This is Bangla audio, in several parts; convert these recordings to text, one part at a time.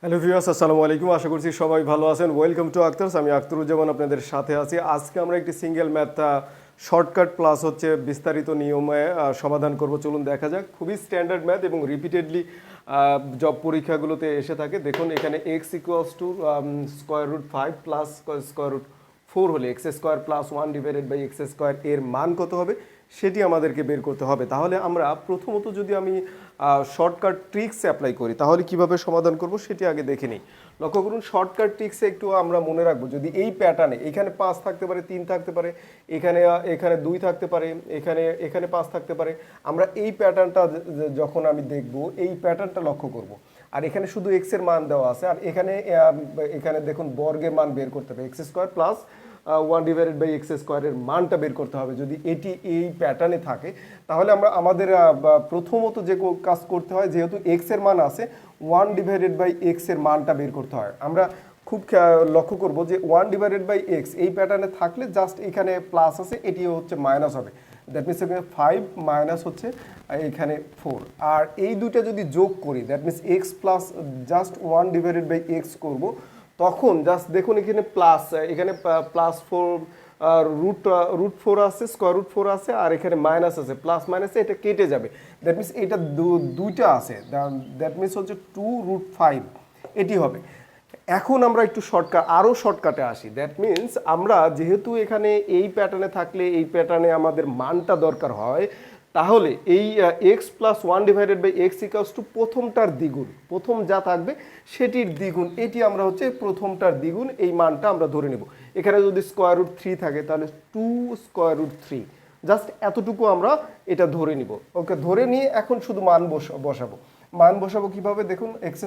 হ্যালো ভিউয়ার্স, আসসালামু আলাইকুম। আশা করছি সবাই ভালো আছেন। Welcome to Akhtars. আমি আখতারুজ্জামান আপনাদের সাথে আছি। আজকে আমরা একটি সিঙ্গেল ম্যাথ শর্টকাট প্লাস হচ্ছে বিস্তারিত নিয়মে সমাধান করব। চলুন দেখা যাক। খুবই স্ট্যান্ডার্ড ম্যাথ এবং রিপিটেডলি জব পরীক্ষাগুলোতে এসে থাকে। দেখুন এখানে x equals to square root 5 plus square root 4 হলে x square plus 1 divided by x square এর মান কত হবে সেটি আমাদেরকে বের করতে হবে। তাহলে আমরা প্রথমত যদি আমি শর্টকাট ট্রিক্স অ্যাপ্লাই করি তাহলে কিভাবে সমাধান করব সেটি আগে দেখে নিই। লক্ষ্য করুন, শর্টকাট ট্রিক্সে একটু আমরা মনে রাখবো, যদি এই প্যাটার্নে এখানে 5 থাকতে পারে, 3 থাকতে পারে, এখানে এখানে 2 থাকতে পারে, এখানে এখানে 5 থাকতে পারে, আমরা এই প্যাটার্নটা যখন আমি দেখব এই প্যাটার্নটা লক্ষ্য করব। আর এখানে শুধু এক্স এর মান দেওয়া আছে, আর এখানে এখানে দেখুন বর্গের মান বের করতে হবে, x square plus 1 divided by x স্কোয়ারের মানটা বের করতে হবে। যদি এটি এই প্যাটার্নে থাকে তাহলে আমাদের প্রথমত যে কাজ করতে হয়, যেহেতু এক্স এর মান আছে 1 ডিভাইডেড বাই এক্স এর মানটা বের করতে হয়। আমরা খুব লক্ষ্য করব যে 1 ডিভাইডেড বাই এক্স এই প্যাটার্নে থাকলে জাস্ট এখানে প্লাস আছে, এটি হচ্ছে মাইনাস হবে। দ্যাট মিনস এখানে 5 মাইনাস হচ্ছে এখানে 4, আর এই দুইটা যদি যোগ করি that means x plus just 1 divided by x করবো, তখন জাস্ট দেখুন এখানে প্লাস, এখানে প্লাস 4 রুট 4 আছে, স্কোয়ার রুট 4 আছে, আর এখানে মাইনাস আছে, প্লাস মাইনাসে এটা কেটে যাবে। দ্যাট মিনস এটা দুইটা আছে, দ্যাট মিনস হচ্ছে 2 রুট 5 এটি হবে। এখন আমরা একটু আরও শর্টকাটে আসি। দ্যাট মিনস আমরা যেহেতু এখানে এই প্যাটার্নে থাকলে এই প্যাটার্নে আমাদের মানটা দরকার হয়, তাহলে এই x plus 1 divided by x equals to প্রথমটার দ্বিগুণ, প্রথম যা থাকবে সেটির দ্বিগুণ, এটি আমরা হচ্ছে প্রথমটার দ্বিগুণ এই মানটা আমরা ধরে নেব। এখানে যদি স্কোয়ার রুট 3 থাকে তাহলে 2 স্কোয়ার রুট 3, জাস্ট এতটুকু আমরা এটা ধরে নিব। ওকে, ধরে নিয়ে এখন শুধু মান বসাবো। মান বসাবো কিভাবে দেখুন, x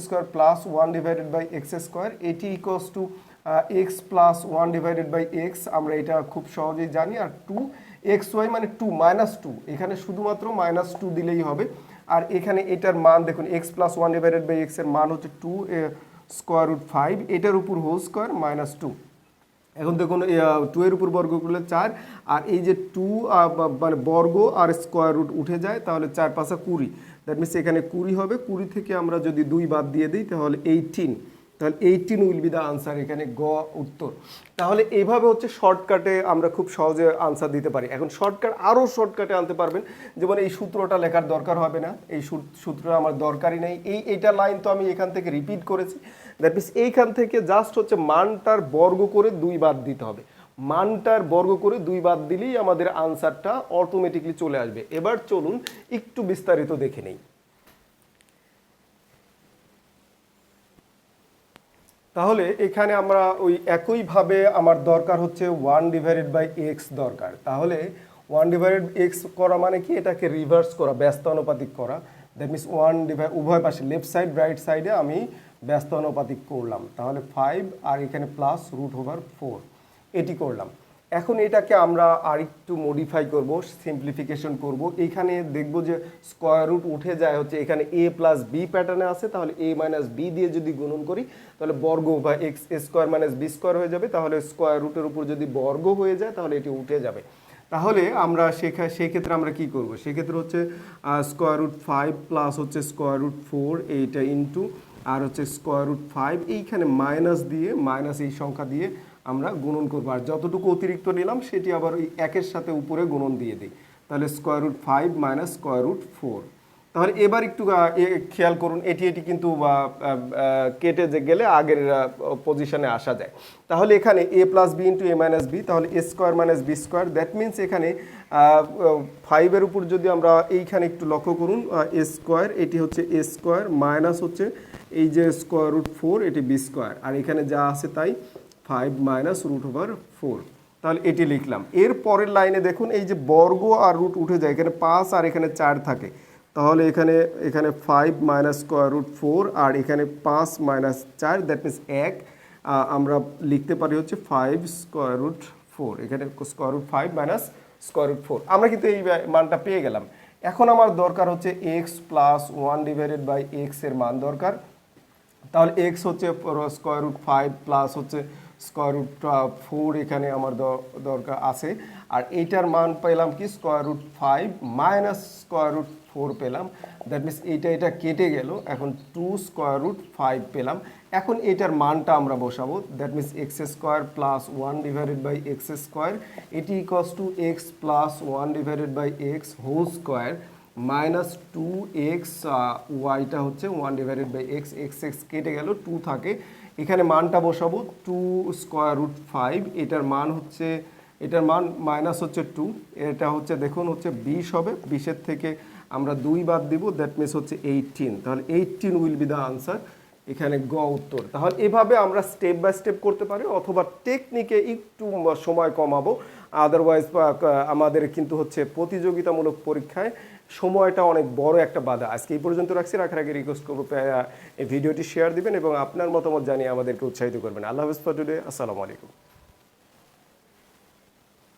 square plus 1 divided by x square এটি equals to x plus 1 divided by x, আমরা এটা খুব সহজেই জানি। আর 2 এক্স ওয়াই মানে 2 মাইনাস 2, এখানে শুধুমাত্র মাইনাস 2 দিলেই হবে। আর এখানে এটার মান দেখুন, x plus 1 divided by x এর মান হচ্ছে 2 স্কোয়ার রুট 5, এটার উপর হোল স্কোয়ার মাইনাস 2। এখন দেখুন 2 এর উপর বর্গ করলে 4, আর এই যে 2 মানে বর্গ আর স্কোয়ার রুট উঠে যায়, তাহলে 4 5 20, দ্যাট মিনস এখানে 20 হবে। 20 থেকে আমরা যদি 2 বাদ দিয়ে দিই তাহলে 18, তাহলে 18 উইল বি দ্য আনসার, এখানে গ উত্তর। তাহলে এইভাবে হচ্ছে শর্টকাটে আমরা খুব সহজে আনসার দিতে পারি। এখন শর্টকাট আরও শর্টকাটে আনতে পারবেন, যেমন এই সূত্রটা লেখার দরকার হবে না, এই সূত্রটা আমার দরকারই নেই, এইটা লাইন তো আমি এখান থেকে রিপিট করেছি। দ্যাট মিনস এইখান থেকে জাস্ট হচ্ছে মানটার বর্গ করে 2 বাদ দিতে হবে। মানটার বর্গ করে 2 বাদ দিলেই আমাদের আনসারটা অটোমেটিকলি চলে আসবে। এবার চলুন একটু বিস্তারিত দেখে নেই। তাহলে এখানে আমরা ওই একইভাবে আমার দরকার হচ্ছে 1 ডিভাইডেড বাই এক্স দরকার। তাহলে 1 ডিভাইডেড এক্স করা মানে কি, এটাকে রিভার্স করা, ব্যস্তানুপাতিক করা। দ্যাট মিনস 1 ডিভাইড উভয় পাশে লেফট সাইড রাইট সাইডে আমি ব্যস্তানুপাতিক করলাম, তাহলে 5 আর এখানে প্লাস রুট ওভার 4 এটি করলাম। এখন এটাকে আমরা আরেকটু মডিফাই করব, সিম্পলিফিকেশন করব। এইখানে দেখব যে স্কোয়ার রুট উঠে যায় হচ্ছে এখানে এ প্লাস বি প্যাটার্নে আছে, তাহলে এ মাইনাস বি দিয়ে যদি গুণন করি তাহলে বর্গ বা x square minus b square হয়ে যাবে। তাহলে স্কোয়ার রুটের উপর যদি বর্গ হয়ে যায় তাহলে এটি উঠে যাবে। তাহলে আমরা সেক্ষেত্রে আমরা কি করব, সেক্ষেত্রে হচ্ছে স্কোয়ার রুট 5 প্লাস হচ্ছে স্কোয়ার রুট 4 এইটা ইন্টু আর হচ্ছে স্কোয়ার রুট 5, এইখানে মাইনাস দিয়ে মাইনাস এই সংখ্যা দিয়ে আমরা গুণন করবো, আর যতটুকু অতিরিক্ত নিলাম সেটি আবার ওই একের সাথে উপরে গুণন দিয়ে দিই, তাহলে square root 5 minus square root 4। তাহলে এবার একটু খেয়াল করুন, এটি কিন্তু কেটে যে গেলে আগের পজিশনে আসা যায়। তাহলে এখানে a plus b into a minus b, তাহলে a square minus b square, that means এখানে 5-এর উপর যদি আমরা এইখানে একটু লক্ষ্য করুন, এ স্কোয়ার এটি হচ্ছে এ স্কোয়ার মাইনাস হচ্ছে এই যে স্কোয়ার রুট 4 এটি বি স্কোয়ার, আর এখানে যা আছে তাই 5 মাইনাস রুট ওভার 4, তাহলে এটি লিখলাম। এর পরের লাইনে দেখুন এই যে বর্গ আর রুট উঠে যায়, এখানে 5 আর এখানে 4 থাকে, তাহলে এখানে 5 মাইনাস স্কোয়ার রুট 4 আর এখানে 5 মাইনাস 4, দ্যাট মিনস 1, আমরা লিখতে পারি হচ্ছে 5 স্কোয়ার রুট 4, এখানে square root 5 minus square root 4। আমরা কিন্তু এই মানটা পেয়ে গেলাম। এখন আমার দরকার হচ্ছে x plus 1 divided by x এর মান দরকার। তাহলে এক্স হচ্ছে স্কোয়ার রুট 5 প্লাস হচ্ছে স্কোয়ার রুট 4 এখানে আমার দরকার আছে, আর এইটার মান পেলাম কি square root 5 minus square root 4 পেলাম, দ্যাট মিনস এটা কেটে গেল, এখন 2 স্কোয়ার রুট 5 পেলাম। এখন এটার মানটা আমরা বসাবো, that means x square plus 1 divided by x square, এটি equals to x plus 1 divided by x whole square minus 2x, ওয়াইটা হচ্ছে 1 ডিভাইডেড বাই এক্স, এক্স কেটে গেল, 2 থাকে, এখানে মানটা বসাবো 2 স্কোয়ার রুট 5, এটার মান মাইনাস হচ্ছে 2, এটা হচ্ছে দেখুন হচ্ছে 20 হবে, 20-এর থেকে আমরা 2 বাদ দিব, দ্যাট মিনস হচ্ছে 18, তাহলে 18 উইল বি দ্য আনসার, এখানে গ উত্তর। তাহলে এভাবে আমরা স্টেপ বাই স্টেপ করতে পারি, অথবা টেকনিকে একটু সময় কমাবো, আদারওয়াইজ আমাদের কিন্তু হচ্ছে প্রতিযোগিতামূলক পরীক্ষায় সময়টা অনেক বড় একটা বাধা। আজকে এই পর্যন্ত রাখছি, রাখার আগে রিকোয়েস্ট করবো এই ভিডিওটি শেয়ার দিবেন এবং আপনার মতামত জানিয়ে আমাদেরকে উৎসাহিত করবেন। আল্লাহ হাফেজ ফর টুডে, আসসালামু আলাইকুম।